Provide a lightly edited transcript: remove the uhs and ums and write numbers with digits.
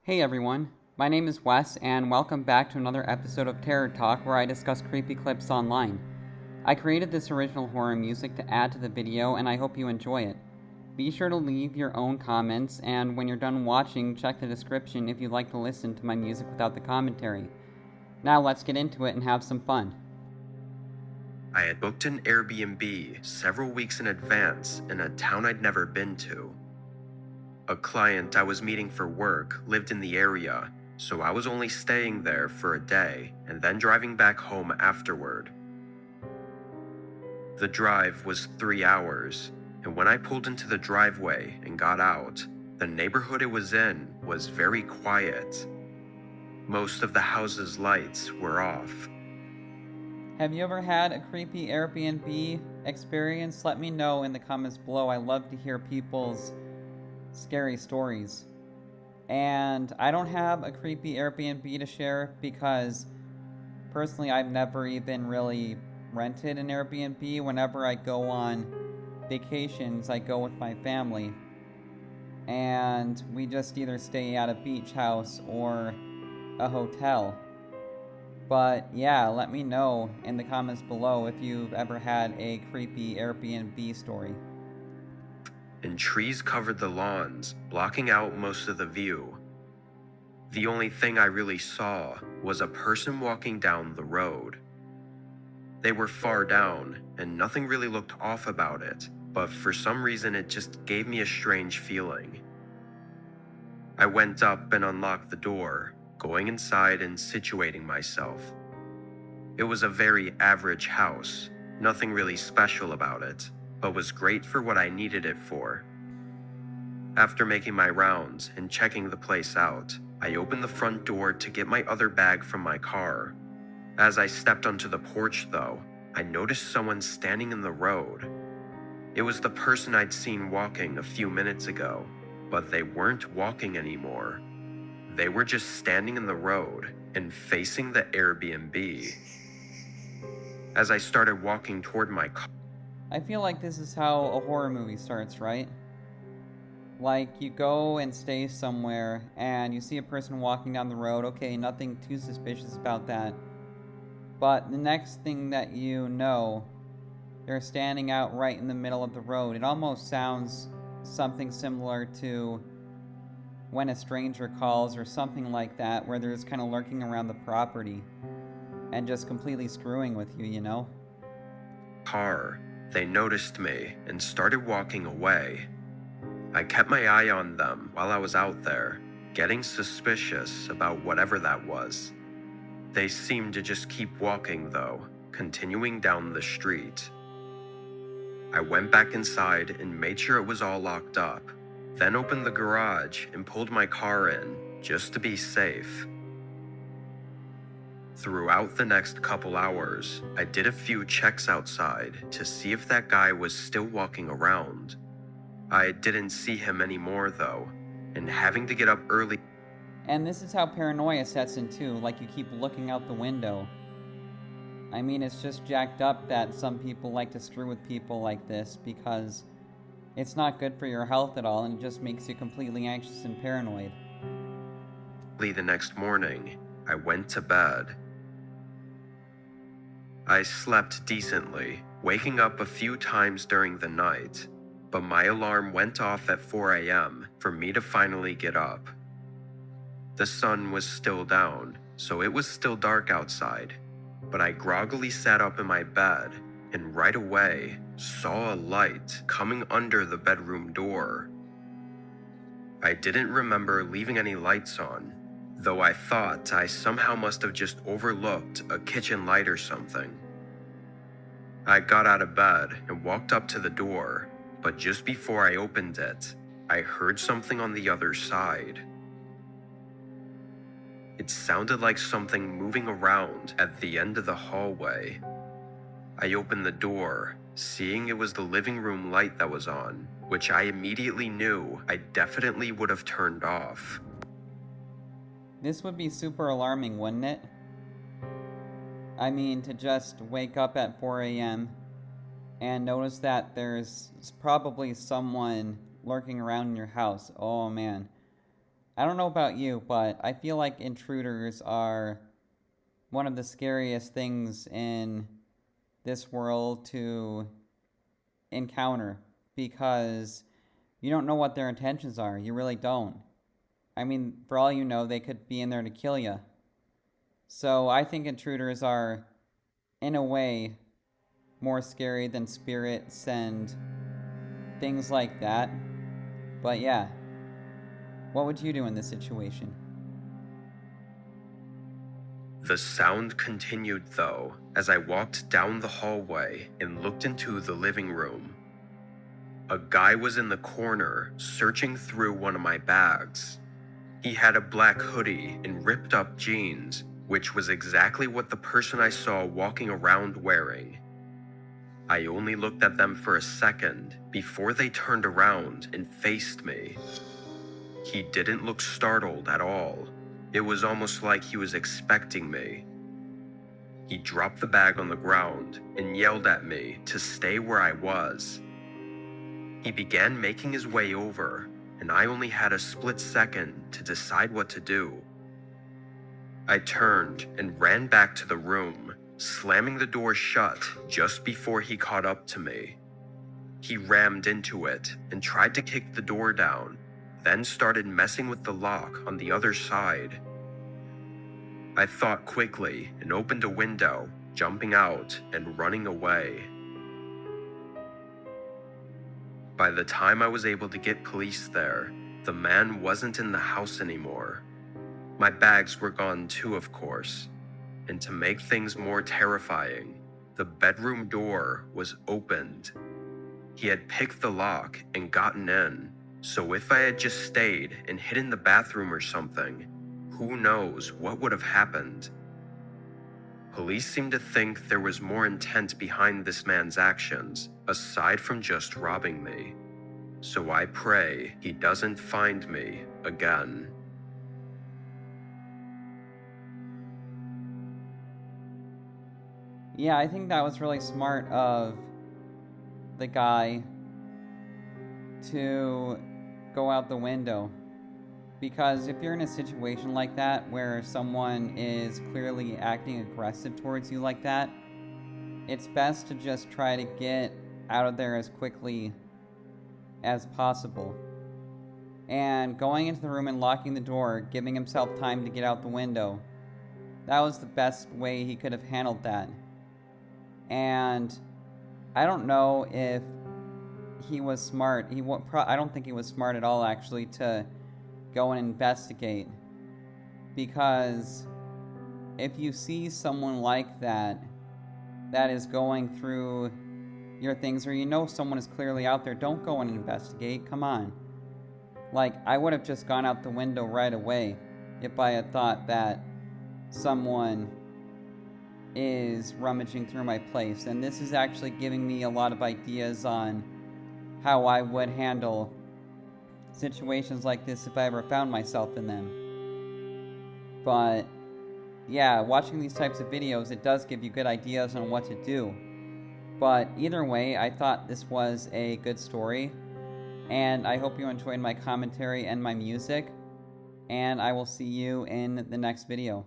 Hey everyone, my name is Wes, and welcome back to another episode of Terror Talk where I discuss creepy clips online. I created this original horror music to add to the video, and I hope you enjoy it. Be sure to leave your own comments, and when you're done watching, check the description if you'd like to listen to my music without the commentary. Now let's get into it and have some fun. I had booked an Airbnb several weeks in advance in a town I'd never been to. A client I was meeting for work lived in the area, so I was only staying there for a day and then driving back home afterward. The drive was 3 hours, and when I pulled into the driveway and got out, the neighborhood it was in was very quiet. Most of the house's lights were off. Have you ever had a creepy Airbnb experience? Let me know in the comments below. I love to hear people's scary stories. And I don't have a creepy Airbnb to share because personally I've never even really rented an Airbnb. Whenever I go on vacations, I go with my family, and we just either stay at a beach house or a hotel. But yeah, let me know in the comments below if you've ever had a creepy Airbnb story. And trees covered the lawns, blocking out most of the view. The only thing I really saw was a person walking down the road. They were far down, and nothing really looked off about it, but for some reason it just gave me a strange feeling. I went up and unlocked the door, going inside and situating myself. It was a very average house, nothing really special about it, but was great for what I needed it for. After making my rounds and checking the place out, I opened the front door to get my other bag from my car. As I stepped onto the porch though, I noticed someone standing in the road. It was the person I'd seen walking a few minutes ago, but they weren't walking anymore. They were just standing in the road and facing the Airbnb. As I started walking toward my car, I feel like this is how a horror movie starts, right? Like, you go and stay somewhere, and you see a person walking down the road. Okay, nothing too suspicious about that. But the next thing that you know, they're standing out right in the middle of the road. It almost sounds something similar to When a Stranger Calls or something like that, where they're just kind of lurking around the property and just completely screwing with you, you know? they noticed me and started walking away. I kept my eye on them while I was out there, getting suspicious about whatever that was. They seemed to just keep walking though, continuing down the street. I went back inside and made sure it was all locked up, then opened the garage and pulled my car in, just to be safe. Throughout the next couple hours, I did a few checks outside to see if that guy was still walking around. I didn't see him anymore though, and having to get up early. And this is how paranoia sets in too, like you keep looking out the window. I mean, it's just jacked up that some people like to screw with people like this because it's not good for your health at all, and it just makes you completely anxious and paranoid. The next morning, I went to bed. I slept decently, waking up a few times during the night, but my alarm went off at 4 a.m. for me to finally get up. The sun was still down, so it was still dark outside, but I groggily sat up in my bed and right away saw a light coming under the bedroom door. I didn't remember leaving any lights on, though I thought I somehow must have just overlooked a kitchen light or something. I got out of bed and walked up to the door, but just before I opened it, I heard something on the other side. It sounded like something moving around at the end of the hallway. I opened the door, seeing it was the living room light that was on, which I immediately knew I definitely would have turned off. This would be super alarming, wouldn't it? I mean, to just wake up at 4 a.m. and notice that there's probably someone lurking around in your house. Oh man. I don't know about you, but I feel like intruders are one of the scariest things in this world to encounter because you don't know what their intentions are. You really don't. I mean, for all you know, they could be in there to kill you. So I think intruders are, in a way, more scary than spirits and things like that. But yeah, what would you do in this situation? The sound continued, though, as I walked down the hallway and looked into the living room. A guy was in the corner, searching through one of my bags. He had a black hoodie and ripped up jeans, which was exactly what the person I saw walking around wearing. I only looked at them for a second before they turned around and faced me. He didn't look startled at all. It was almost like he was expecting me. He dropped the bag on the ground and yelled at me to stay where I was. He began making his way over, and I only had a split second to decide what to do. I turned and ran back to the room, slamming the door shut just before he caught up to me. He rammed into it and tried to kick the door down, then started messing with the lock on the other side. I thought quickly and opened a window, jumping out and running away. By the time I was able to get police there, the man wasn't in the house anymore. My bags were gone too, of course. And to make things more terrifying, the bedroom door was opened. He had picked the lock and gotten in, so if I had just stayed and hid in the bathroom or something, who knows what would have happened. Police seem to think there was more intent behind this man's actions, aside from just robbing me. So I pray he doesn't find me again. Yeah, I think that was really smart of the guy to go out the window. Because if you're in a situation like that where someone is clearly acting aggressive towards you like that, it's best to just try to get out of there as quickly as possible. And going into the room and locking the door, giving himself time to get out the window, that was the best way he could have handled that. And I don't know if he was smart. I don't think he was smart at all, actually, to go and investigate. Because if you see someone like that is going through your things, or you know someone is clearly out there, don't go and investigate. Come on. Like, I would have just gone out the window right away if I had thought that someone is rummaging through my place. And this is actually giving me a lot of ideas on how I would handle situations like this if I ever found myself in them. But yeah, watching these types of videos, it does give you good ideas on what to do. But either way, I thought this was a good story, and I hope you enjoyed my commentary and my music, and I will see you in the next video.